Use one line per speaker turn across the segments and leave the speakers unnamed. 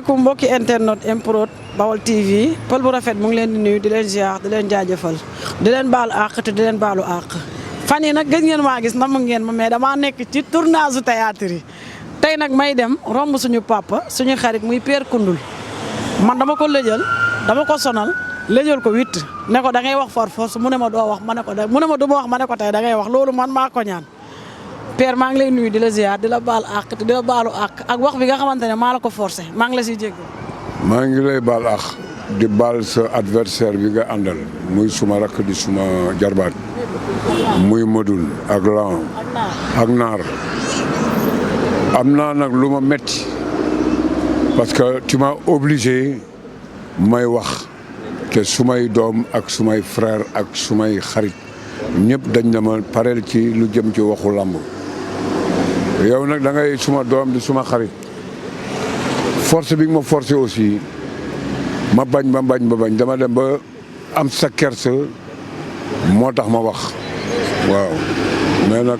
asalaamaaleykum mbokki internet Mprod Baol TV pël bu rafet mu ngi leen di nuyu di leen ziar di leen jaajëfal di leen baalu àq te di leen baalu àq fan yi nag gëj ngeen maa gis nam ngeen ma mais damaa nekk ci tournage théâtre yi tey nag may dem romb suñu papa suñu xarit muy Père Koundoul man dama ko lëjal dama ko sonal lëjal ko witt ne ko da ngay wax for force mu ne ma doo wax ma ne ko mu ne ma du ma wax ma ne ko tey da ngay wax loolu man maa ko ñaan Père maa ngi lay nuyu di la ziar di la baal àq te di la baalu àq ak wax bi nga xamante ne maa la ko forcé maa ngi la siy jéggal.
maa ngi lay baal àq di baal sa adversaire bi nga àndal muy suma rakk di suma jarbaat muy Modou ak Lan ak Naar am naa nag lu ma metti parce que tu m'as obligé may wax te sumay doom ak sumay frère ak sumay xarit ñëpp dañ na ma pareel ci lu jëm ci waxu làmb yow nag da ngay suma doom di suma xarit force bi nga ma forcé aussi ma bañ dama dem ba am sa kersa moo tax ma wax waaw mais nag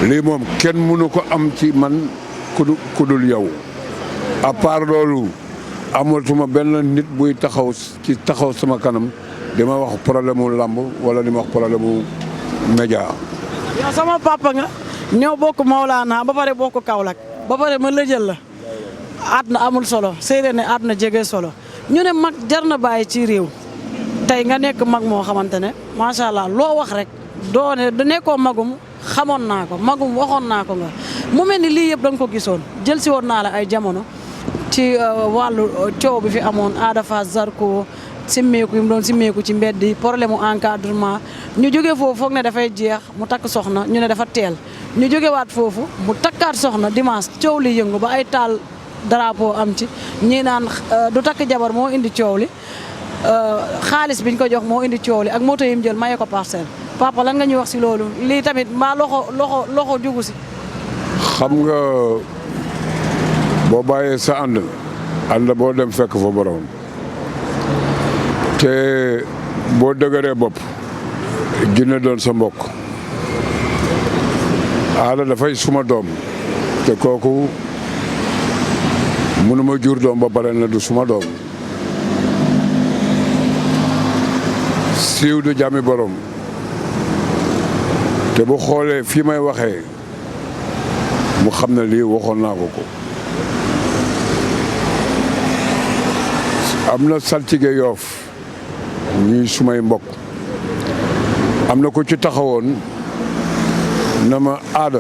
lii moom kenn mënu ko am ci man ku dul yow à part loolu amatuma benn nit buy taxaw sama kanam dama wax problème mu làmb wala di ma wax problème mu média.
yow sama papa nga ñëw bokk Maolana ba pare bokk Kaolack ba pare ma lëjal la àdduna amul solo séeréer ne àdduna jege solo ñu ne mag jar na bàyyi ci réew tey nga nekk mag moo xamante ne macha allah loo wax rek doo ne du nekkoo magum xamoon naa ko magum waxoon naa ko nga mu mel ni lii yëpp da nga ko gisoon jël si woon naa la ay jamono ci wàllu coow bi fi amoon dafa Zarko simmeeku yi mu doon simmeeku ci mbedd yi problème mu encadrement ñu jógee foofu foog ne dafay jeex mu takk soxna ñu ne dafa teel ñu jógewaat foofu mu takkaat soxna dimanche coow li yëngu ba ay taal drapeau am ci ñii naan du takk jabar moo indi coow li xaalis biñ ko jox moo indi coow li ak moto yi mu jël maye ko parcelle papa lan nga ñuy wax si loolu lii tamit mbaa loxo jugu si.
xam nga boo bàyyee sa ànd boo dem fekk fa borom te boo dëgëree bopp jinne doon sa mbokk aada dafay suma doom te kooku mënuma jur doom ba pare na du suma doom siiw du jàmmi borom te bu xoolee fii may waxee mu xam ne lii waxoon naa ko am na saltige Yoof ñuy sumay mbokk am na ko ci taxawoon na ma aada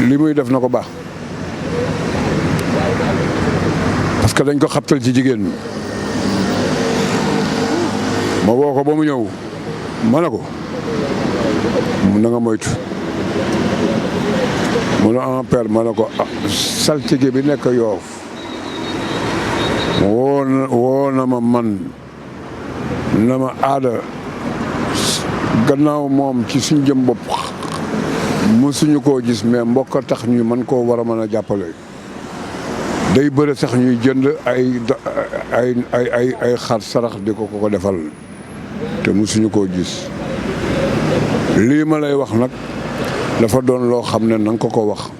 li muy def na ko baax parce que dañ ko xabtal ci jigéen ma woo ko ba mu ñëw ma ne ko na nga moytu mu ne en père ma ne ko saltige bi nekk Yoof woo na ma man na ma aada gannaaw moom ci suñ jëm bopp mësuñu koo gis mais mbokk a tax ñu mën koo war a mën a jàppale day bëre sax ñuy jënd ay xar sarax di ko defal te mësuñu koo gis lii ma lay wax nag dafa doon loo xam ne na nga ko wax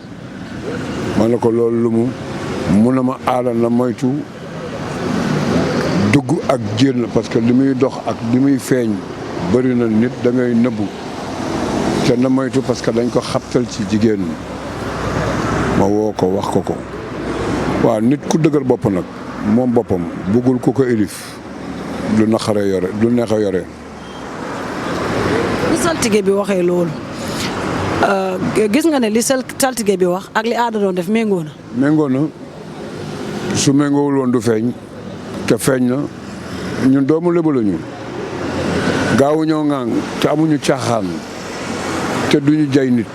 ma ne ko loolu lu mu ne ma aada na moytu dugg ak génn parce que li muy dox ak li muy feeñ bëri na nit da ngay nëbbu te na moytu parce que dañ ko xabtal ci jigéen ma woo ko wax ko waaw nit ku dëgër bopp nag moom boppam bëggul ku ko ilif du naqare yore du neex a yore.
li saltige bi waxee loolu gis nga ne li saltige bi wax ak li aada doon def méngoo na.
méngoo na su méngoowul woon du feeñ. te feeñ na ñun doomu Lebu lañu gaawu ñoo ŋaang te amuñu caaxaan te duñu jay nit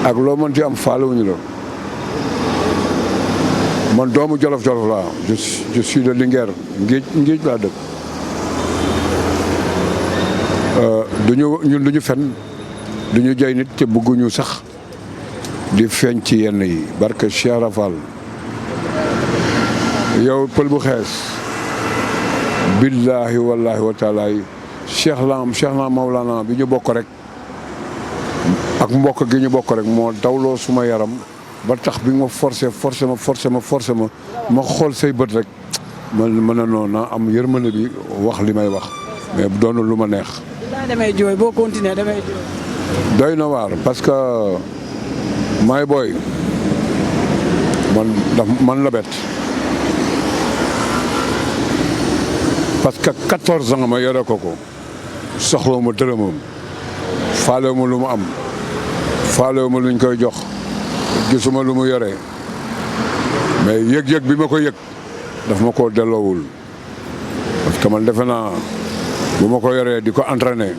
ak loo mënti am faalewuñu la man doomu Jolof laa je suis de Linguère ngéej laa dëkk ñun duñu fen duñu jay nit te bëgguñu sax di feeñ ci yenn yi barke Cheikh Rafal yow pël bu xees billaahi wallaahi wa taalaay Cheikh Lam bi ñu bokk rek ak mbokk gi ñu bokk rek moo dawloo suma yaram ba tax bi nga ma forcé ma xool say bët rek man mën a noonu naa am yërmande bi wax li may wax mais bu doonul lu ma neex.
daa demee jooy boo continuer damay jooy.
doy na waar parce que may booy man la bett parce que 14 ans ma yore ko soxla ma dërëmam faalewu ma lu mu am faalewu ma luñ koy jox gisuma lu mu yore mais yëg-yëg bi ma ko yëg daf ma koo delloowul parce que man defe naa bu ma ko yoree di ko entraîner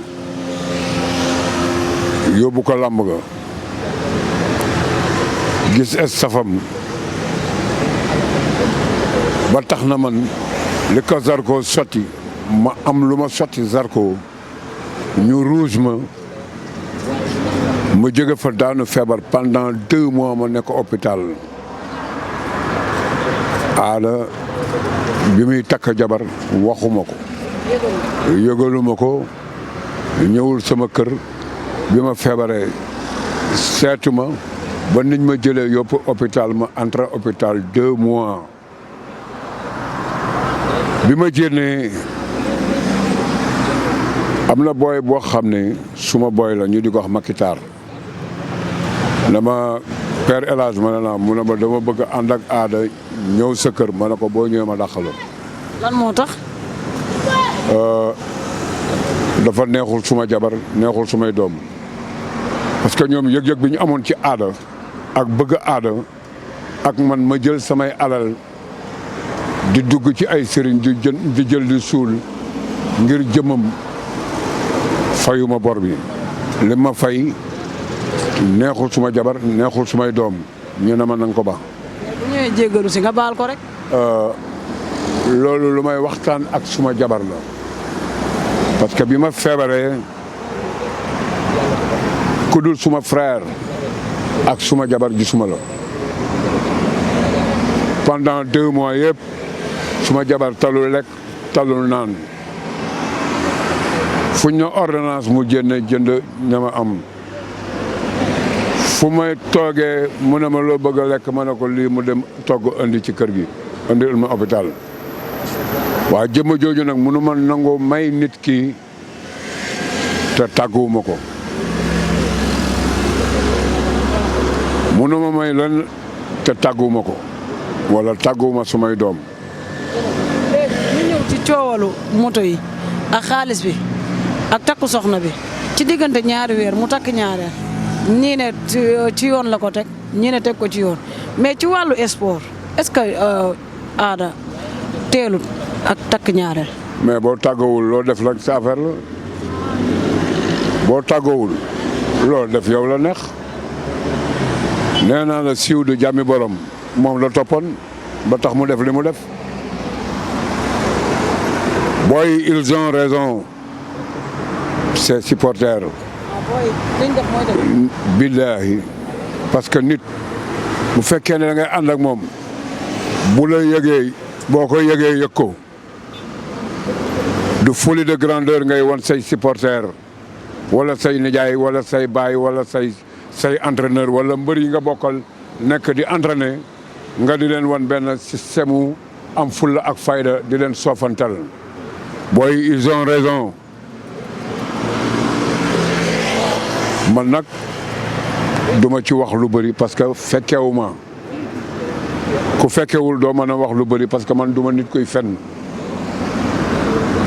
yóbbu ko làmb ga gis estafam ba tax na man li ko Zarko sotti ma am lu ma sotti Zarko ñu rouge ma jóge fa daanu feebar pendant 2 mois ma nekk hôpital aada bi muy takk jabar waxuma ko yëgaluma ko ñëwul sama kër bi ma feebaree seetu ma ba niñ ma jëlee yóbbu hôpital ma entré hôpital 2 mois bi ma génnee am na booy boo xam ne suma booy la ñu di ko wax Makitar dama père El Hadj ma ne naa mu ne ma dama bëgg a ànd ak aada ñëw sa kër ma ne ko boo ñëwee ma dàqaloo.
lan moo tax.
dafa neexul suma jabar neexul sumay doom parce que ñoom yëg-yëg bi ñu amoon ci aada ak bëgg aada ak man ma jël samay alal di dugg ci ay sëriñ di jël di suul ngir jëmam fayuma bor bi li ma fay neexul suma jabar neexul sumay doom ñu ne ma nanga ko ba
bu ñëwee jéggalu si nga baal ko rek.
loolu lu may waxtaan ak suma jabar la parce que bi ma feebaree ku dul suma frère ak suma jabar gisuma la pendant 2 mois yëpp suma jabar talul lekk talul naan fuñ na ordonnance mu jënd ñama am fu may toogee mu ne ma loo bëgg a lekk ma ne ko lii mu dem togg indi ci kër gi indil ma hôpital waa jëmm jooju nag mënu ma nangoo may nit ki te tàgguwuma ko mënu ma may lan te tàgguwuma ko wala tàgguwuma sumay doom.
ñu ñëw ci coowalu moto yi ak xaalis bi ak takku soxna bi ci diggante ñaari weer mu takk ñaareel ñii ne ci yoon la ko teg ñii ne teg ko ci yoon mais ci wàllu sport est-ce que aada teelut ak takk ñaareel.
mais boo tàggoowul loo def la sa affaire la boo tàggoowul loo def yow la neex nee naa la siiw du jàmmi borom moom la toppoon ba tax mu def li mu def booy ils ont raison ses supporters. billaahi parce que nit bu fekkee ne da ngay ànd ak moom bu la yëgee boo ko yëgee yëg ko du folie de grandeur ngay won say supporter wala say nijaay wala say baay wala say entraîneur wala mbër yi nga bokkal nekk di entraîner nga di leen wan benn système am fulla ak fayda di leen soofantal booy ils ont raison man nag duma ci wax lu bëri parce que fekkewuma ku fekkewul doo mën a wax lu bëri parce que man duma nit koy fenn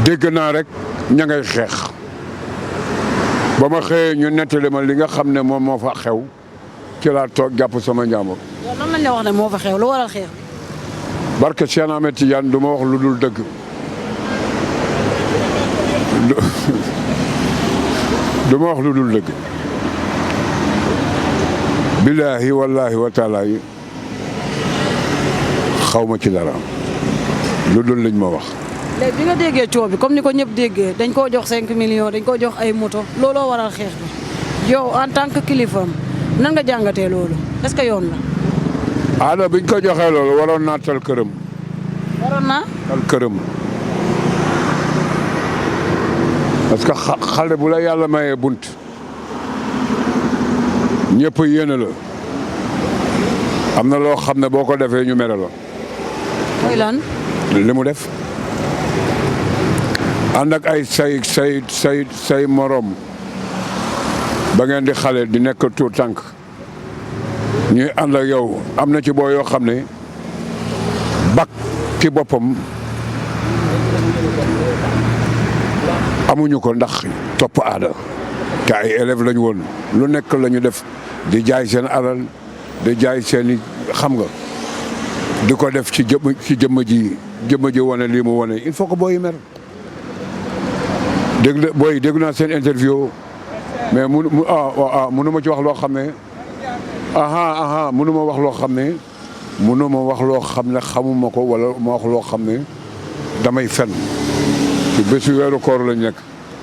dégg naa rek ña ngay xeex ba ma xëyee ñu nettali ma li nga xam ne moom moo fa xew ci laa toog jàpp sama njàmbur.
yow lan lañ la wax ne moo fa xew lu waral xeex.
barke Cheikh Ahmed Tidiane du ma wax lu dul dëgg du ma wax lu dul dëgg billaahi wallaahi wa taala yi xaw ma ci dara lu dul liñ ma wax.
léegi bi nga déggee coow bi comme ni ko ñëpp déggee dañ koo jox 5 millions dañ koo jox ay moto looloo waral xeex bi yow en tant que kilifaam nan nga jàngatee loolu est-ce que yoon la.
aada biñ ko joxee loolu waroon naa tal këram.
waroon naa.
tal këram parce que xale bu la yàlla mayee bunt ñëpp yéene la am na loo xam ne boo ko defee ñu mere la.
mooy lan.
li mu def ànd ak ay say morom ba ngeen di xale di nekk tuur tànk ñuy ànd ak yow am na ci boo yoo xam ne bac ci boppam amuñu ko ndax topp aada te ay élèves lañu woon lu nekk la ñu def di jaay seen alal di jaay seeni xam nga di ko def ci jëmm ji wane lii mu wane il faut que booy mer dégg naa seen interview mais mënu ma ci wax loo xam ne mënu ma wax loo xam ne mënu ma wax loo xam ne xamuma ko wala ma wax loo xam ne damay fen ci bésu weeru koor lañ nekk.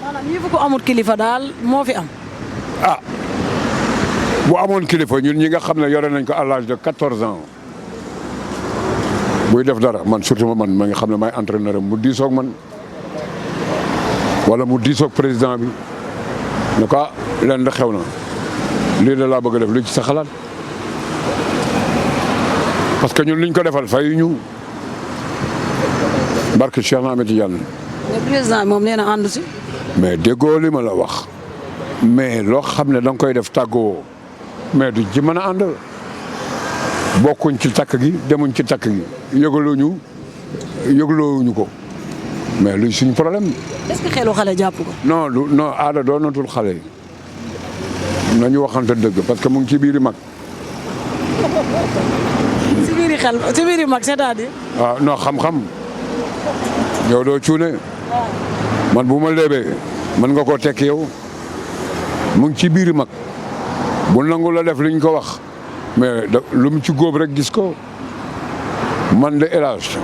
maanaam ñi ko amul kilifa daal moo fi am.
bu amoon kilifa ñun ñi nga xam ne yore nañ ko à l'âge de 14 ans buy def dara man surtout man ma nga xam ne may entraîneur mu diisoog man wala mu diisoog président bi ne ko leen da xew na lii la laa bëgg a def lu ci sa xalaat parce que ñun liñ ko defal fay ñu barke Cheikh Ahmed Tidiane.
mais président moom nee na ànd si.
mais déggoo li ma la wax mais loo xam ne da nga koy def tàggoo mais du ci mën a ànd bokkuñ ci takk gi demuñ ci takk gi yëgloowuñu ko mais luy suñ problème.
est-ce que xelu xale jàpp ko.
non aada doonatul xale yi nañu waxante dëgg parce que mu ngi ci biiri mag.
ci biiri mag c'est-à-dire.
waaw non xam-xam yow doo cuune man bu ma léebee mën nga koo tekki yow mu ngi ci biiri mag bu nangu la def liñ ko wax mais lu mu ci góob rek gis ko man de élage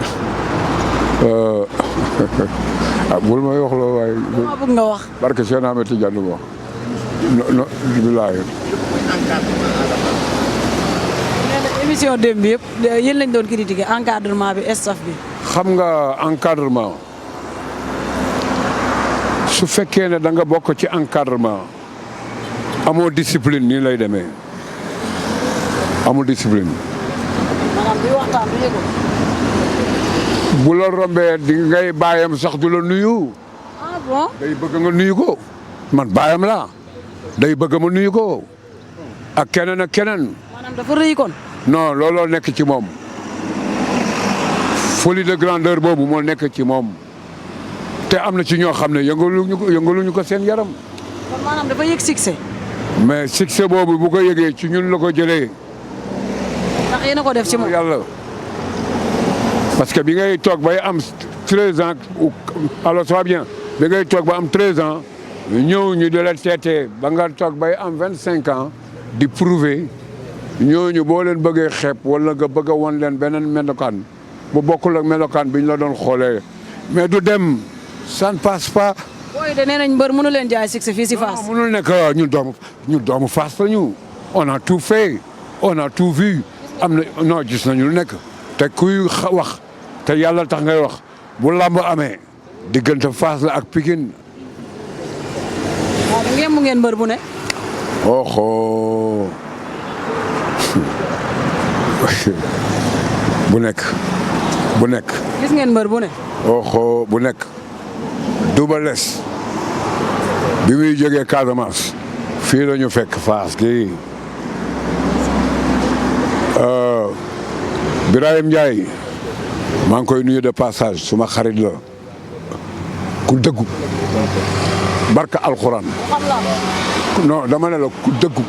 bul may wax loo waaye.
maa bëgg nga wax.
barke Cheikh Ahmed Tidiane wax non bilaay.
émission démb bi yëpp yéen lañ doon critiquer encadrement bi staff bi.
xam nga encadrement su fekkee ne da nga bokk ci encadrement amoo discipline nii lay demee amul discipline.
maanaam bi waxtaan du yëgul.
bu la rombee di ngay bàyyam sax du la nuyu.
ah bon.
day bëgg nga nuyu ko man bàyyam laa day bëgg ma nuyu ko ak keneen ak keneen.
maanaam dafa rëy kon.
non looloo nekk ci moom folie de grandeur boobu moo nekk ci moom te am na ci ñoo xam ne yëngaluñu ko seen yaram.
kon maanaam dafa yëg succès.
mais succès boobu bu ko yëgee ci ñun la ko jëlee.
ndax yéen a ko def ci moom
yàlla parce que bi ngay toog bay am 13 ans alors ça va bien bi ngay toog ba am 13 ans ñëw ñu di la teetee ba nga toog bay am 25 ans di prouver. ñooñu boo leen bëggee xeeb wala nga bëgg a wan leen beneen melokaan bu bokkul ak melokaan bi ñu la doon xoolee mais du dem ça ne passe pas.
booy de nee nañ mbër mënu leen jaay succès fii si Fass.
mënul nekk ñun doomu Fass la ñu on a tout fait on a tout vu am na non gis nañu lu nekk te kuy wax te yàlla tax ngay wax bu làmb amee diggante Fass la ak Pikine.
waaw ngeen mu ngeen mbër bu ne.
oho. bu nekk.
gis ngeen mbër bu ne.
bu nekk Double Less bi muy jógee Casamance fii la ñu fekk Fass kii Birahim Ndiaye maa ngi koy nuyu de passage suma xarit la ku dëggu barka alxuraan non dama ne la ku dëggu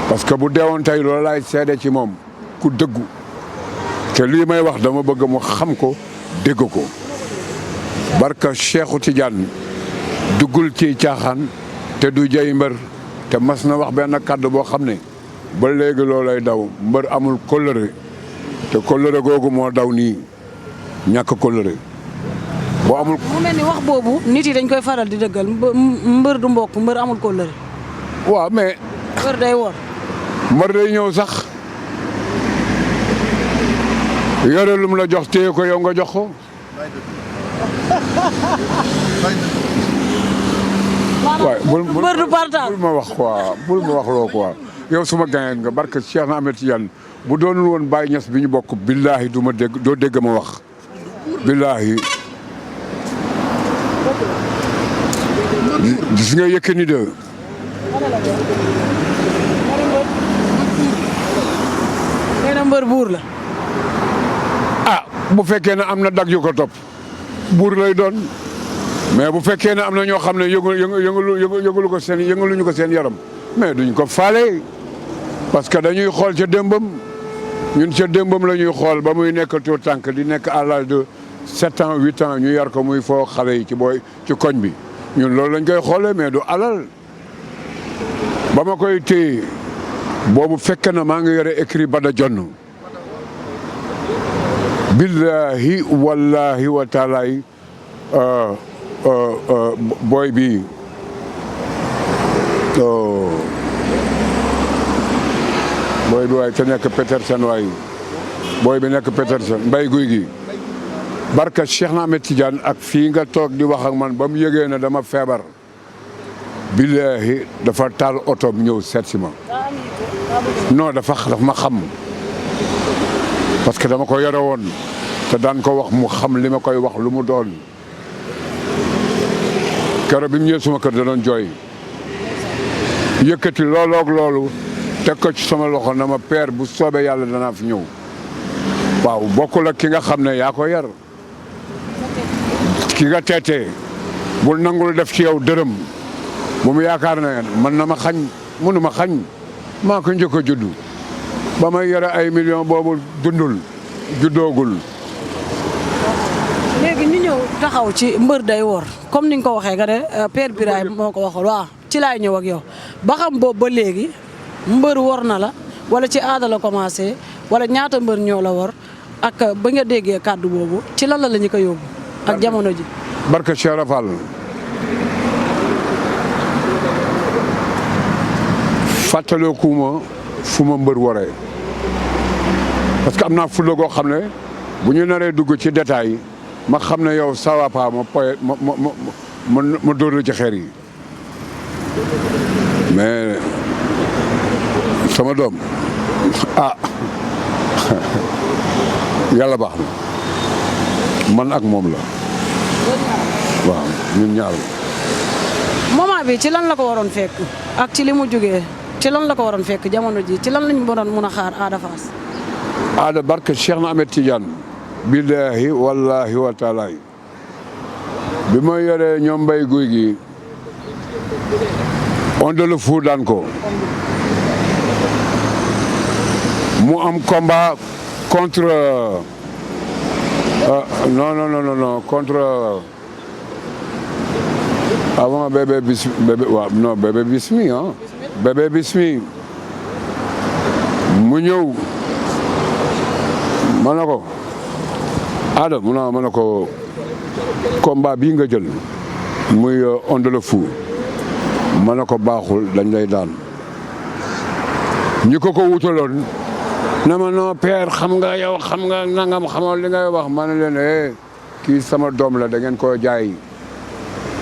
parce que bu deewoon tey loolu laay seede ci moom ku dëggu te lii may wax dama bëgg mu xam ko dégg ko barka Cheikhou Tidiane duggul ci caaxaan te du jay mbër te mas na wax benn kàddu boo xam ne ba léegi loolay daw mbër amul kóllëre te kóllëre googu moo daw nii ñàkk kóllëre boo amul.
mu mel ni wax boobu nit yi dañ koy faral di dëggal mbër du mbokk mbër amul kóllëre.
waaw mais.
mbër day wor.
mbër day ñëw sax yore lu mu la jox téye ko yow nga jox ko. waaye
mbër du partage
bul ma wax quoi bul ma wax loo quoi yow suma gañeen nga barke Cheikh Ahmed Tidiane bu doonul woon Baye Niass bi ñu bokk billaahi du ma dégg doo dégg ma wax billaahi. gis nga Yékini de
nee na mbër buur la.
ah bu fekkee ne am na dag yu ko topp buur lay doon mais bu fekkee ne am na ñoo xam ne yëngaluñu ko seen yaram mais duñ ko faale parce que dañuy xool ca démbam ñun ca démbam la ñuy xool ba muy nekk tout tànk di nekk à l'âge de 7 ans 8 ans ñu yar ko muy foo xale yi ci koñ bi ñun loolu lañ koy xoolee mais du alal ba ma koy téye boobu fekk na maa ngi yore écrit Bada Jonn billahi wallahi wa taalaay booy bi booy bi waay te nekk Petersen waay booy bi nekk Petersen mbay guy gi barka Cheikh na Ahmed Tidiane ak fii nga toog di wax ak man ba mu yëgee ne dama feebar billahi dafa taal oto bi ñëw seet si ma non dafa ma xam parce que dama ko yore woon te daan ko wax mu xam li ma koy wax lu mu doon keroog bi mu ñëwee suma kër da doon jooy yëkkati looloog loolu teg ko ci sama loxo na ma père bu soobee yàlla danaa fi ñëw waaw bokkul ak ki nga xam ne yaa ko yar ki nga teetee bul nangul def ci yow dërëm bu mu yaakaar ne mën na ma xañ mënu ma xañ maa ko njëkk a juddu ba may yore ay million boobu dundul juddoogul.
léegi ñu ñëw taxaw ci mbër day wor comme ni nga ko waxee nga ne Père Birahim moo ko waxoon waaw ci laay ñëw ak yow ba xam boobu ba léegi mbër wor na la wala ci aada la commencé wala ñaata mbër ñoo la wor ak ba nga déggee kàddu boobu ci lan la ñu ko yóbbu ak jamono ji.
barka Cheikh Rafal fàttaliku ma fu ma mbër waree parce que am naa fulla goo xam ne bu ñu naree dugg ci détail yi ma xam ne yow sawa pa ma dóor la ci xeer yi mais sama doom ah yàlla baax na man ak moom la waaw ñun ñaar
moment bi ci lan la ko waroon fekk ak ci li mu jógee ci lan la ko waroon fekk jamono ji ci lan lañ waroon mun a xaar Ada Fass.
Ada barke Cheikh na Ahmed Tidiane billahi wallahi wa taala bi ma yoree ñoom mbay guy gi Onde le Fou daan ko mu am combat contre non contre avant bébé bismi ah bébé bismi mu ñëw ma ne ko Ada mu naa ma ne ko combat bii nga jël muy Onde le Fou ma ne ko baaxul dañ lay daan ñi ko wutaloon na ma non père xam nga yow xam nga nangam xamal li ngay wax ma ne leen kii sama doom la da ngeen koo jaay.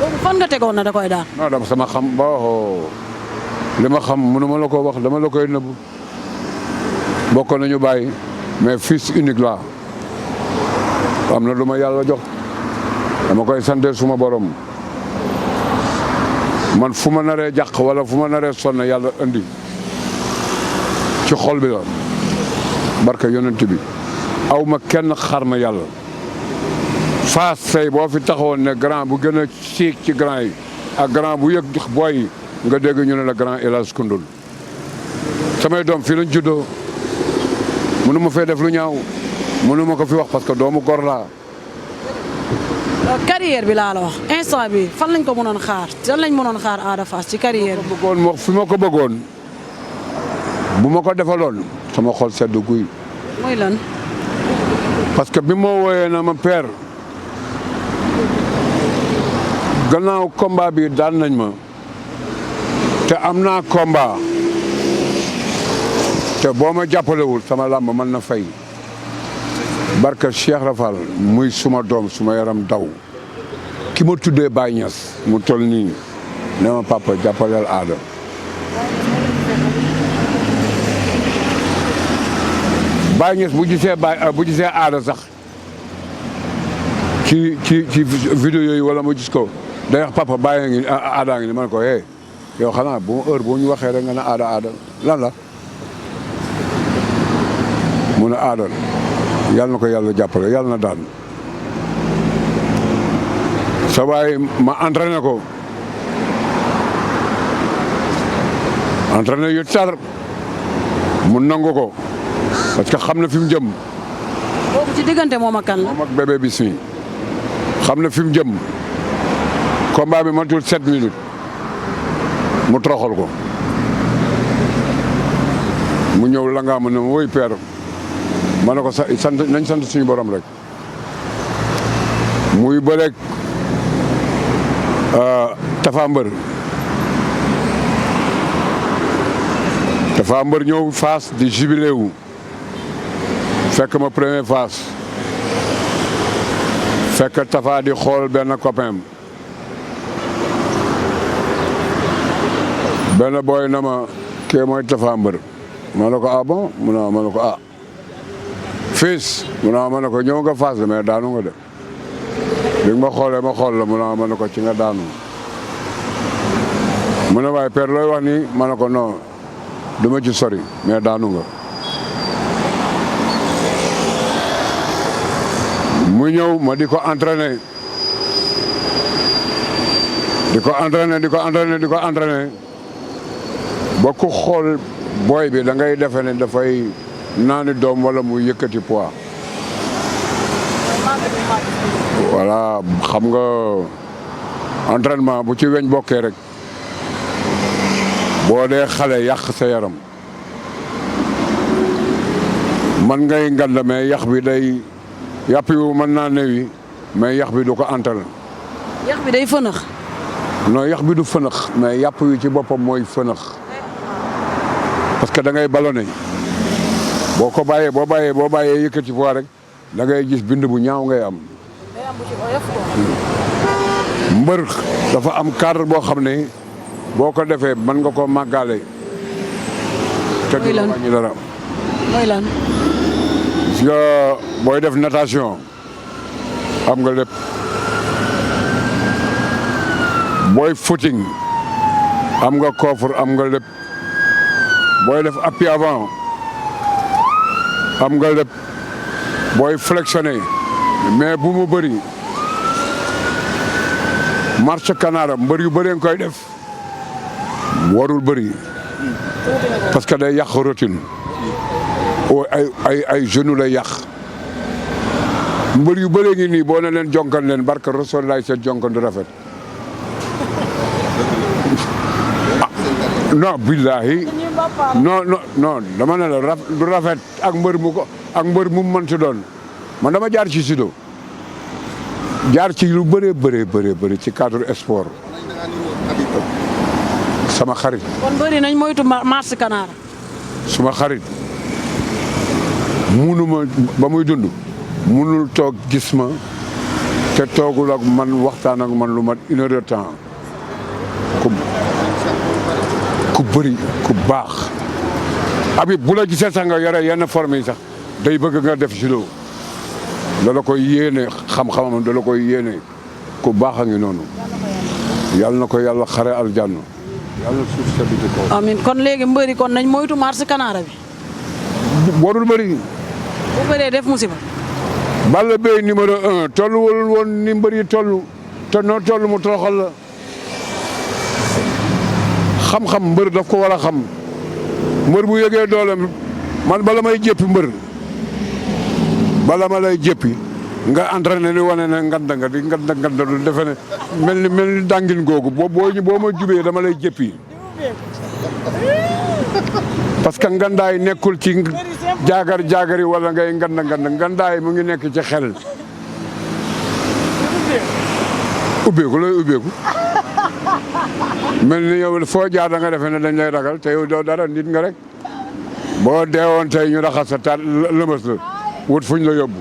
boobu fan nga tegoon na da koy daan.
non dama sama xam ba li ma xam mënu ma la ko wax dama la koy nëbb bokk nañu bàyyi mais fils unique la am na lu ma yàlla jox dama koy sante suma borom man fu ma naree jàq wala fu ma naree sonn yàlla indi ci xol bi la barka yonent bi aw ma kenn xar ma yàlla Fass say boo fi taxawoon ne grand bu gën a siik ci grand yi ak grand bu yëg booy yi nga dégg ñu ne la grand El Hadj Koundoul samay doom fii lañ juddoo mënu ma fee def lu ñaaw mënu ma ko fi wax parce que doomu gor laa.
carrière bi laa la wax instant bi fan lañ ko mënoon xaar fan lañ mënoon xaar Ada Fass ci carrière bi.
fi ma ko bëggoon bu ma ko defaloon sama xol sedd guy.
mooy lan.
parce que bi ma wooyee na ma père gannaaw combat bi daan nañ ma te am naa combat te boo ma jàppalewul sama làmb mën na fay barka Cheikh Rafal muy suma doom suma yaram daw ki ma tuddee Baye Niass mu toll nii ne ma papa jàppaleel Ada Baye Niass bu gisee aada sax ci vidéo yooyu wala ma gis ko day wax papa bàyyi ngi aadaa ngi ni man ko yow xanaa heure boo ñu waxee rek nga ne aada lan la mu ne aada yàlla na ko yàlla jàppale yàlla na daan sa waay ma entraîné ko entraîné yu tar mu nangu ko parce que xam na fi mu jëm.
boobu ci diggante moom ak kan la.
moom ak bébé bis mi xam na fi mu jëm combat bi matul 7 minutes mu troxal ko mu ñëw la nga am ne ma woy père ma ne ko nañ sant suñu borom rek muy bëreeg Tafa Mbër ñëw fass di jubilé wu fekk ma premier phase fekk Tafa di xool benn copain benn boy na ma kii mooy Tafa Mbër ma ne ko ah bon mu ne ma ne ko ah fils mu ne ma ne ko ñëw nga phase mais daanu nga de bi nga ma xoolee ma xool la mu ne ma ne ko ci nga daanu mu ne waaye père looy wax nii ma ne ko non du ma ci sori mais daanu nga mu ñëw ma di ko entraîner ba ku xool booy bi da ngay defe ne dafay naani doom wala mu yëkkati poids voilà xam nga entraînement bu ci weñ bokkee rek boo dee xale yàq sa yaram man ngay ngand mais yax bi day yàpp yu mën naa newi mais yax bi du ko antal.
yax bi day fënax.
non yax bi du fënax mais yàpp yu ci boppam mooy fënax parce que da ngay ballonné boo bàyyee yëkkati poids rek da ngay gis bind bu ñaaw ngay am. mbër dafa am cadre boo xam ne boo ko defee mën nga ko màggaale. te du wàññi dara.
mooy lan.
gis nga booy def natation am nga lépp booy footing am nga coffre am nga lépp booy def appui avant am nga lépp booy flexionné mais bu mu bëri marche canard mbër yu bëree nga koy def warul bëri parce que day yàq routine ay genoux lay yàq mbër yu bëree ngi nii boo ne leen jonkan leen barka Rasul laay seen jonkan du rafet non billahi non dama ne la du rafet ak mbër mu mënti doon man dama jaar ci judo jaar ci lu bëree ci cadre sport sama xarit.
kon bëri nañ moytu marche canard.
suma xarit munuma ba muy dund munul toog gis ma te toogul ak man waxtaan ak man lu mat 1 heure de temps ku bëri ku baax. Habib bu la gisee sax nga yore yenn forme yi sax day bëgg nga def judo dala koy yéene xam-xamam dala koy yéene ku baax a ngi noonu yàlla na ko yàlla xare aljanna yàlla na suuf sedd ci kaw.
amiin kon léegi mbëri kon nañ moytu marche canard bi.
warul bëri.
bu bëree def musiba.
Balla Beye numéro 1 tolluwul woon ni mbër yi toll te noo toll mu toroxal la xam-xam mbër daf ko war a xam mbër bu yëgee doolem man bala may jéppi mbër bala ma lay jéppi nga entraîné ni wane ne nganda nga di nganda du defe ne mel ni dàngin googu boo ma jubee dama lay jéppi parce que ngandaay nekkul ci jaagari wala ngay ngandaay mu ngi nekk ci xel ubbeeku looy ubbeeku mel ni yow foo jaar da nga defe ne dañ lay ragal te yow doo dara nit nga rek boo deewoon tey ñu raxas sa taat lëmës la wut fuñ la yóbbu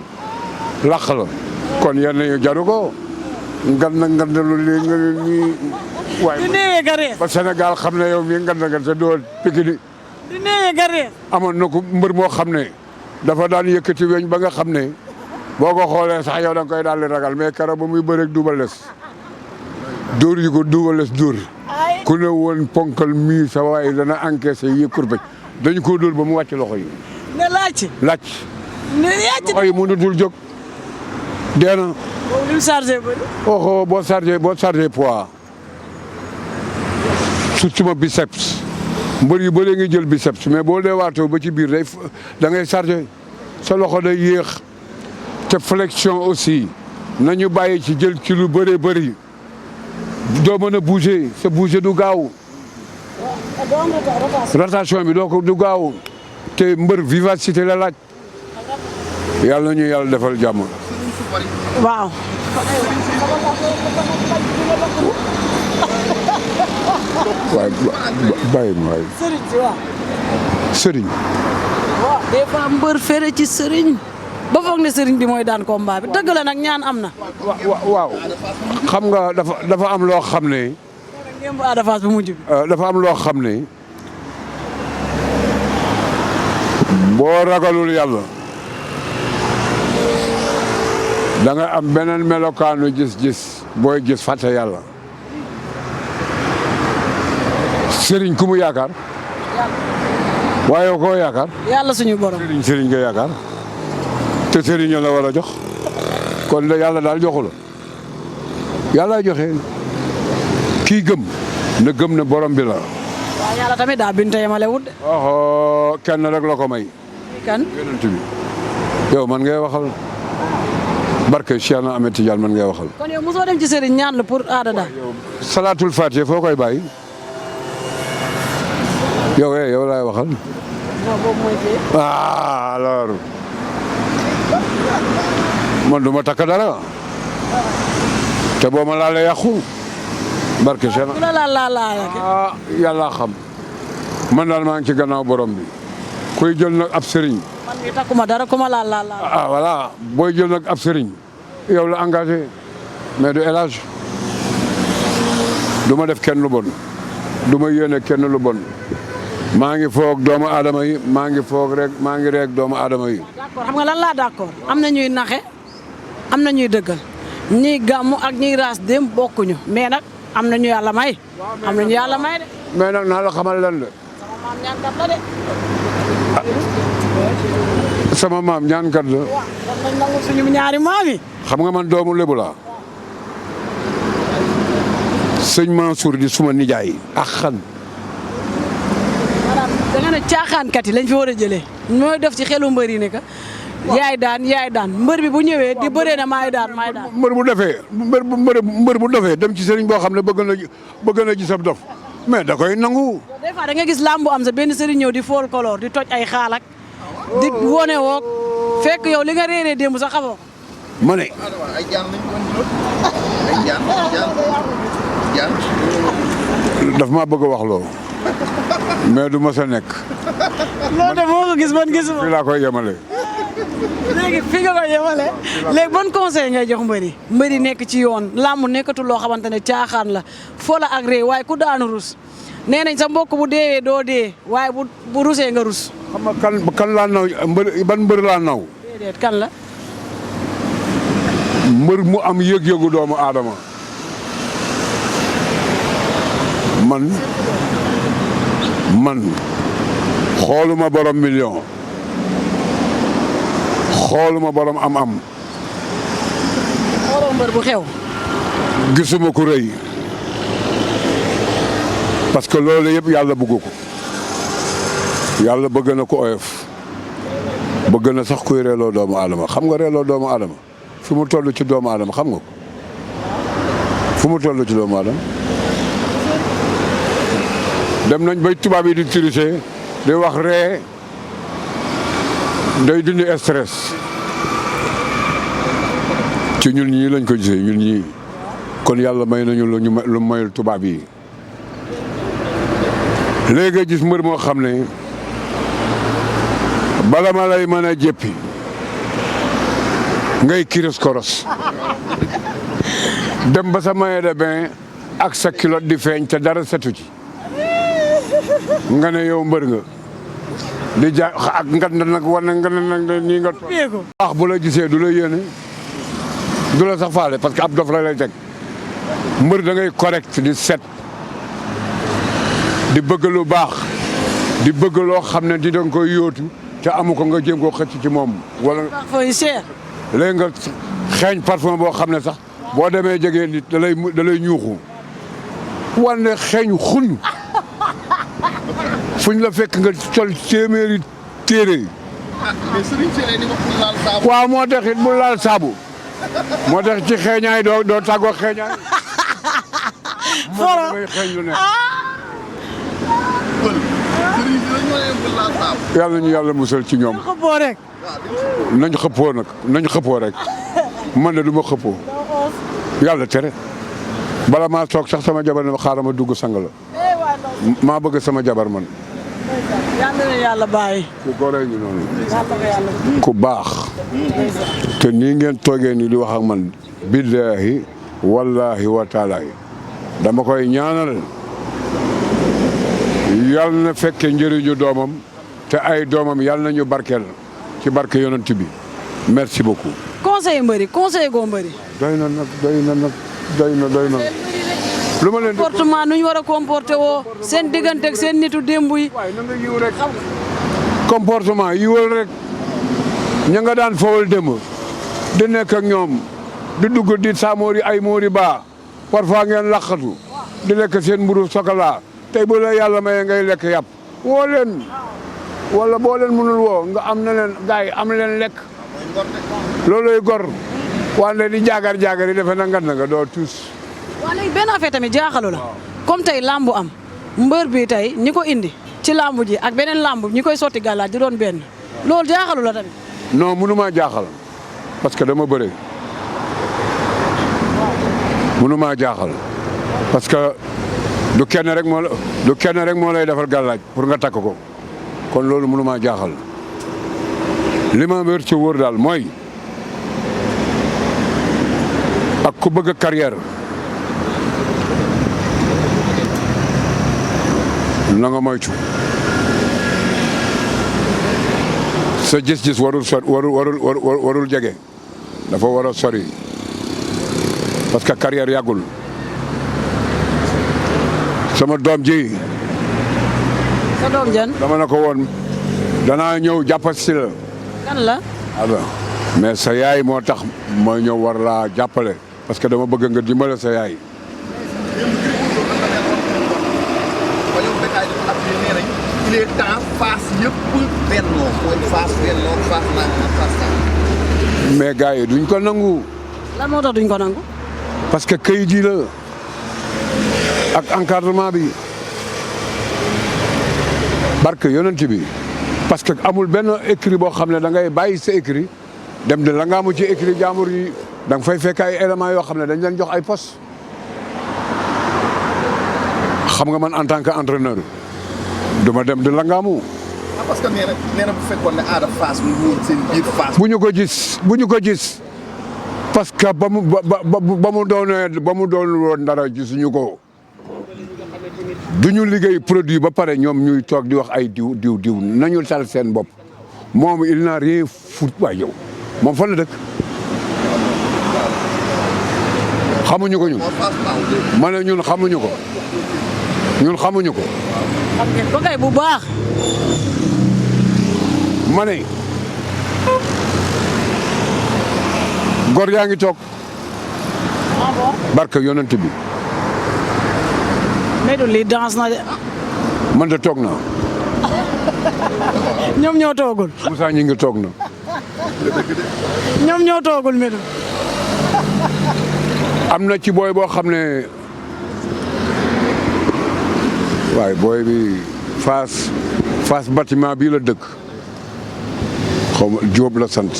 laq la kon yenn yu jaru ko lu lii nga nii waaye ba Sénégal xam ne yow mii te doo Pikine
di neewee garee
amoon na ko mbër moo xam ne dafa daan yëkkati weñ ba nga xam ne boo ko xoolee sax yow da nga koy daal di ragal mais keroog ba muy bëreeg Double Less dóor yi ko Double Less dóor ku ne woon ponkal mii sa waaye dana encaissé yi kurbeñ dañu ko dóor ba mu wàcc loxo yi.
ne laaj.
loxo yi mënutul jóg dee na.
boobu li mu chargé bëri.
boo chargé poids surtout ma biceps mbër yu bëree ngi jël biceps mais boo dee waatoo ba ci biir da ngay chargé sa loxo day yéex te flexion aussi nañu bàyyi ci jël ci lu bëree bëri doo mën a bouger sa bouger du gaaw rotation bi du gaaw te mbër vivacité la laaj yàlla na ñu yàlla defal jàmm.
waaw.
waaye bàyyi ma waay.
sëriñ si waaw.
sëriñ.
waaw des fois mbër fere ci sëriñ ba foog ne sëriñ bi mooy daan combat bi dëgg la nag ñaan am na.
waaw xam nga dafa am loo xam ne.
ngeen bu Ada Fass bu mujj bi.
dafa am loo xam ne boo ragalul yàlla da nga am beneen melokaanu gis-gis booy gis fàtte yàlla. sëriñ ku mu yaakaar. waaye koo yaakaar.
yàlla suñu borom.
sëriñ nga yaakaar te sëriñ la war a jox kon de yàlla daal joxu la yàlla joxe kii gëm na gëm ne borom bi la.
waaw yàlla tamit daa binte yemale wut de.
kenn rek la ko may.
kan
yonent bi yow man ngay waxal barke Cheikh na Ahmed Tidiane man ngay waxal.
kon yow mosoo dem ci sëriñ ñaan la pour aada daal.
salaatul Fatiha foo koy bàyyi. yow laay waxal.
non boobu mooy kii.
alors man du ma takk dara te boo ma laalee yàqu barke Cheikh na. Yàlla xam man daal maa ngi ci gannaaw borom bi kuy jël nag ab sëriñ.
man mii takkuma dara ku ma laal.
voilà booy jël nag ab sëriñ yow la engagé mais du élage du ma def kenn lu bon du ma yéene kenn lu bon. maa ngi foog doomu aadama yi maa ngi reeg doomu aadama yi.
d'accord xam nga lan laa d'accord am na ñuy naxe am na ñuy dëggal ñiy gàmmu ak ñiy raas dem bokkuñu mais nag am na ñu yàlla may. am na ñu yàlla may de.
mais nag naa la xamal lan de.
sama maam ñaankat la de.
sama maam ñaankat la.
waaw kon nañ nangu suñu ñaari maam yi.
xam nga man doomu Lebu laa. sëñ Mansour di suma nijaay ak xan.
da nga ne caaxaankat yi lañ fi war a jëlee mooy def ci xelu mbër yi ne que yaay daan mbër bi bu ñëwee di bëree na maay daan. mbër bu defee dem ci sëriñ boo xam ne bëgg na gis ab dof mais da koy nangu. des fois da nga gis làmbu am sa benn sëriñ ñëw di fool koloor di toj ay xaalak di wone woog fekk yow li nga réeree démb sax xamoo.
ma ne. daf maa bëgg a wax loolu. mais du ma sa nekk.
loolu de moo ko gis man gisuma.
fii laa koy yemale.
léegi fi nga koy yemale léegi ban conseil ngay jox mbëri nekk ci yoon làmb nekkatul loo xamante ne caaxaan la fola ak ree waaye ku daanu rus nee nañ sa mbokk bu deewee doo dee waaye bu rusee nga rus.
xam nga kan laa naw ban mbër laa naw.
déedéet kan la.
mbër mu am yëg-yëgu doomu aadama man xooluma borom million xooluma borom am-am.
xooloo mbër bu xew.
gisuma ku rëy parce que loolu yëpp yàlla bëgg ko yàlla bëgg na ko oyof bëgg na sax kuy reeloo doomu aadama xam nga reeloo doomu aadama fi mu toll ci doomu aadama xam nga ko fu mu toll ci doomu aadama. dem nañ bay tubaab yi di tricher di wax ree day dindi stress ci ñun ñii lañ ko gisee ñun ñii kon yàlla may nañu lu mayul tubaab yi. léegi gis mbër moo xam ne bala ma lay mën a jéppi ngay kiris koros dem ba sa maillot de bain ak sa culotte di feeñ te dara setu ci nga ne yow mbër nga di ja ak ngand nag war na nag nii nga baax bu la gisee du la yéene du la sax faale parce que ab dof la lay teg mbër da ngay correct di set di bëgg lu baax di bëgg loo xam ne di danga koy yóotu te amu ko nga jéem koo xëcc ci moom wala léegi nga xeeñ parfum boo xam ne sax boo demee jegee nit da lay ñuuxu wane xeeñ xun fuñ la fekk nga col téeméeri téere waaw moo tax it bu laal saabu moo tax ci xeeñaay doo tàggoo xeeñaay
foro
may xeeñ lu ne yàlla ñu yàlla musal ci ñoom
xëppoo rek
nañ xëppoo nag nañ xëppoo rek man de du ma xëppoo yàlla tere bala maa toog sax sama jabar ne xaaral ma dugg sang la maa bëgg sama jabar man
yàlla na yàlla bàyyi
ku goree ñu noonu ku baax te nii ngeen toogee nii di wax ak man billaahi wallaahi wa taalaahi dama koy ñaanal yàlla na fekke njëriñu doomam te ay doomam yàlla nañu barkeel ci barke yonent bi merci beaucoup.
conseil mbëri conseil goo mbëri.
doy na lu ma leen di
comportement nu ñu war a comporté woo seen diggante ak seen nitu démb yi.
waaye na nga yiw rek comportement yiwal rek ña nga daan fowal démb di nekk ak ñoom di dugg di saamoori ay moori baa parfois ngeen laqatu di lekk seen mburu sokola tey bu la yàlla maye ngay lekk yàpp woo leen wala boo leen mënul woo nga am na leen gars yi am leen lekk looloy gor wante di jaagar yi defe na ngan na nga doo tuus.
waaw léegi benn affaire tamit jaaxalu la comme tey lambu am mbër bi tey ñi ko indi ci lambu ji ak beneen lambu ñi koy sotti gàllaaj di doon benn loolu jaaxalu la tamit.
non mënumaa jaaxal parce que dama bëre mënumaa jaaxal parce que du kenn rek moo lay defal gàllaaj pour nga takk ko kon loolu mënumaa jaaxal li ma wér ci wóor daal mooy ak ku bëgg carrière na nga moytu sa gis-gis warul jege dafa war a sori parce que carrière yàggul sama doom ji.
sa doom jan
dama na ko woon danaa ñëw jàppal si la.
kan la.
mais sa yaay moo tax mooy ñëw war laa jàppale parce que dama bëgg nga dimbale sa yaay.
il est temps fass yëpp bennoo mooy fass bennoo fass naa fass
mais gars yi duñ ko nangu.
lan moo tax duñ ko nangu.
parce que kayit yi la ak encadrement bi barke yonent bi parce que amul benn écrit boo xam ne da ngay bàyyi sa écrit dem de la nga amu ci écrit jaamur yi da nga fay fekk ay éléments yoo xam ne dañ leen jox ay poste xam nga man en tant que entraîneur duma dem de la nga amu.
parce que nee na bu fekkoon ne aada fass mu ngi seen biir fass.
bu ñu ko gis parce que ba mu doon woon dara gisuñu ko duñu liggéey produit ba pare ñoom ñuy toog di wax ay diw nañu sal seen bopp moom il n'a rien foutu waay yow moom fan la dëkk xamuñu ko ñun ma ne ñun xamuñu ko
xam ngeen ko kay bu baax.
ma ne góor yaa ngi toog barke yonent bi
mais du lii danse na de.
man de toog naa.
ñoom ñoo toogul.
Moussa ñi ngi toog na.
ñoom ñoo toogul Médou.
am na ci booy boo xam ne waaye booy bi Fass bâtiment bii la dëkk xaw ma Diop la sant.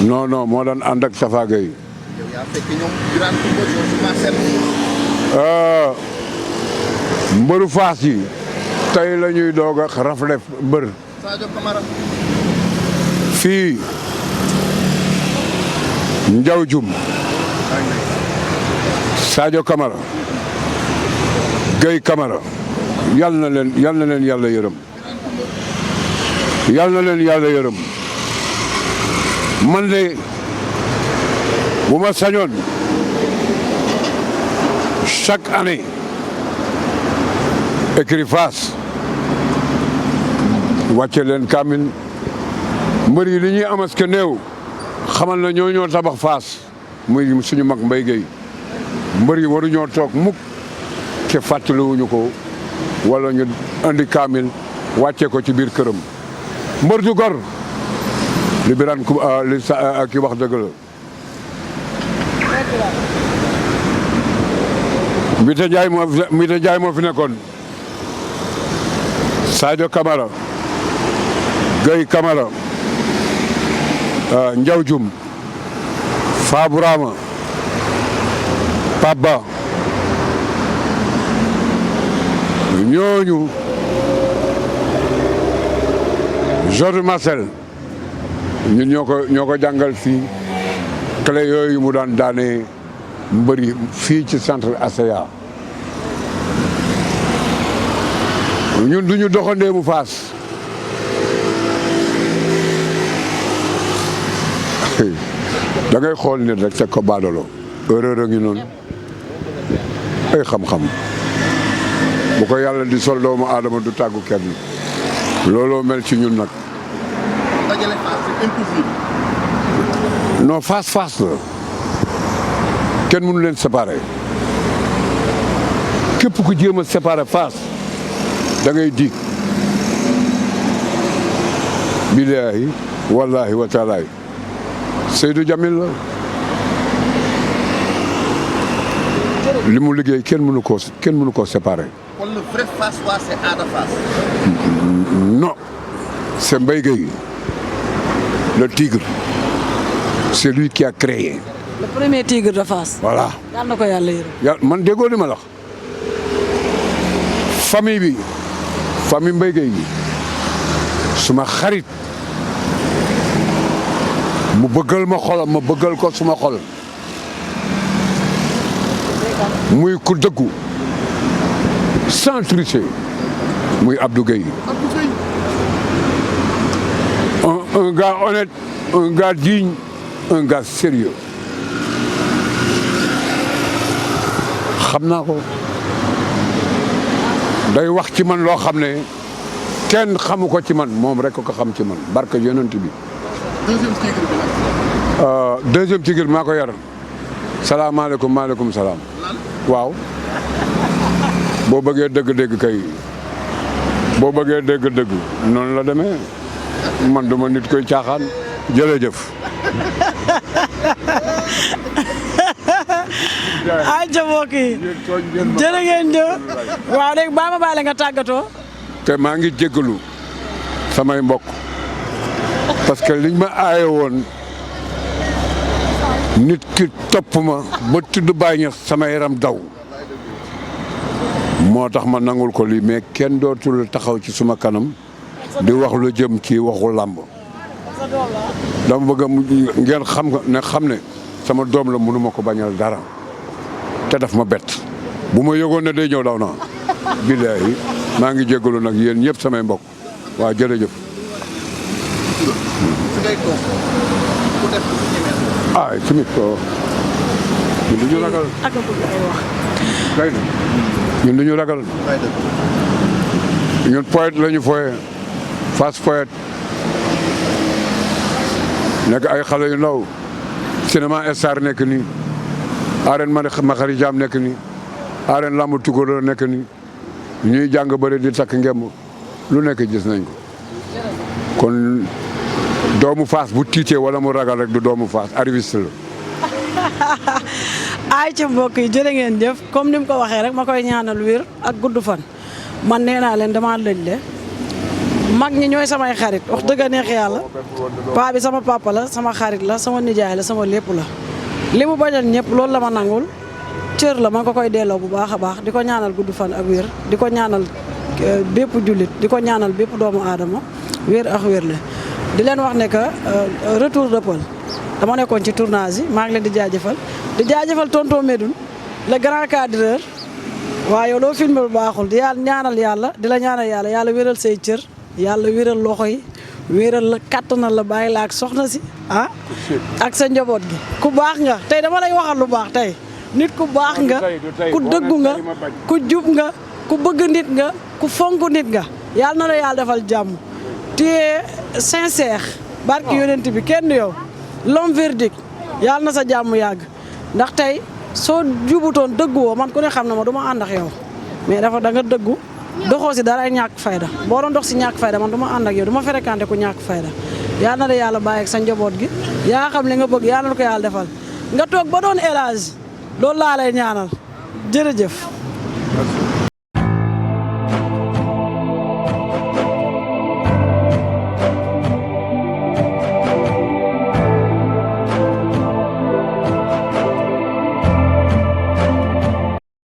non moo daan ànd ak Tafa Gueye. mbëru Fass yi tey la ñuy doog a rafle mbër. fii Ndiaw Dioum Sadio Camara Gueye Camara yal na leen yàlla yërëm yal na leen yàlla yërëm man de bu ma sañoon chaque année écurie Fass wàcce leen kaamil mbër yi li ñuy amas ke néew xamal na ñoo tabax Fass muy suñu mag Mbaye Gueye mbër yi waruñoo toog mukk te fàttaliwuñu ko wala ñu andi kaamil wàcce ko ci biir këram mbër du gor li biraan ku li ki wax dëgg la Mbite Ndiaye moo fi nekkoon Sadio Camara Gueye Camara Ndiaw Dioum Faburama Pape Ba ñooñu Georges Marcel ñun ñoo ko jàngal fii clé yooyu mu daan daane mbëri fii ci centre ACA ñun duñu doxandee mu Fass da ngay xool nit rek teg ko baadolo erreur a ngi noonu ay xam-xam bu ko yàlla di sol doomu aadama du tàggu kenn looloo mel ci ñun nag
dajale Fass c'est impossible.
non Fass la kenn mënu leen séparer képp ku jéem a séparer Fass da ngay diig billaahi wallaahi wa taalaay Seydou Jamil la li mu liggéey kenn mënu koo séparer.
kon le vrai Fassois c'est Ada Fass.
non c'est Mbaye Gueye le tigre c'est lui qui a créé.
le premier tigre de Fass.
voilà.
yal na ko yàlla yërëm.
man déggoo li ma la wax famille Mbaye Gueye bi suma xarit mu bëggal ma xolam ma bëggal ko suma xol muy ku dëggu sans tricher muy Abdou Gueye un gars honnête un gars digne un gars sérieux xam naa ko day wax ci man loo xam ne kenn xamu ko ci man moom rek ko xam ci man barke yonent bi.
deuxième tigre bi nag.
deuxième tigre maa ko yar salaamaaleykum maaleykum salaam. waaw boo bëggee dëgg-dëgg kay boo bëggee dëgg-dëgg noonu la demee man duma nit koy caaxaan jërëjëf.
ay mbokk yi jërë ngeen jëf waaw léegi baa ma baale nga tàggatoo.
te maa ngi jéggalu samay mbokk parce que liñ ma aaye woon nit ki topp ma ba tudd bàyyi ñax sama yaram daw moo tax ma nangul ko lii mais kenn dootul taxaw ci suma kanam di wax lu jëm ci waxu làmb dama bëgg ngeen xam ne sama doom la mënuma ko bañal dara te daf ma bett bu ma yëgoon ne day ñëw daw naa billaahi maa ngi jéggalu nag yéen ñëpp samay mbokk waaw jërëjëf.
su ngay toog ku def lu ñemee.
ah tamit ñun du ñu ragal.
ak a bëgg ay wax.
kay na ñun du ñu ragal. ñun poète la ñu fooyee Fass poète nekk ay xale yu ndaw cinéma star nekk nii arène Maxari Jaam nekk nii arène lamb Tukulóor nekk nii ñuy jàng bëri di takk ngemb lu nekk gis nañ ko kon doomu Fass bu tiitee wala mu ragal rek du doomu Fass arriviste la.
ay ca mbokk yi jërë ngeen jëf comme ni mu ko waxee rek ma koy ñaanal wér ak gudd fan man nee naa leen dama lëj le mag ñi ñooy samay xarit wax dëgg a neex yàlla paa bi sama papa la sama xarit la sama nijaay la sama lépp la li mu bañal ñëpp loolu la ma nangul cër la ma ko koy delloo bu baax a baax di ko ñaanal gudd fan ak wér di ko ñaanal bépp jullit di ko ñaanal bépp doomu aadama wér ak wér la di leen wax ne que retour de Paul dama nekkoon ci tournage yi maa ngi leen di jaajëfal tonton Medoune le grand cadreur waaye yow loo filmé bu baaxul di ñaanal yàlla di la ñaanal yàlla wéral say cër yàlla wéral loxo yi wéral la kattanal la bàyyi la ak soxna si ak sa njaboot gi ku baax nga tey dama lay waxal lu baax tey nit ku baax nga ku dëggu nga ku jub nga ku bëgg nit nga ku fonk nit nga yàlla na la yàlla defal jàmm tu es sincère barki yonent bi kenn yow l'homme verdict yàlla na sa jàmm yàgg ndax tey soo jubutoon dëgguwoo man ku ne xam na ma du ma ànd ak yow mais dafa da nga dëggu doxoo si dara ay ñàkk fayda boo doon dox si ñàkk fayda man du ma ànd ak yow du ma fréquenté ku ñàkk fayda yàlla na la yàlla bàyyi ak sa njaboot gi yaa xam li nga bëgg yàlla na ko yàlla defal nga toog ba doon élage loolu laa lay ñaanal jërëjëf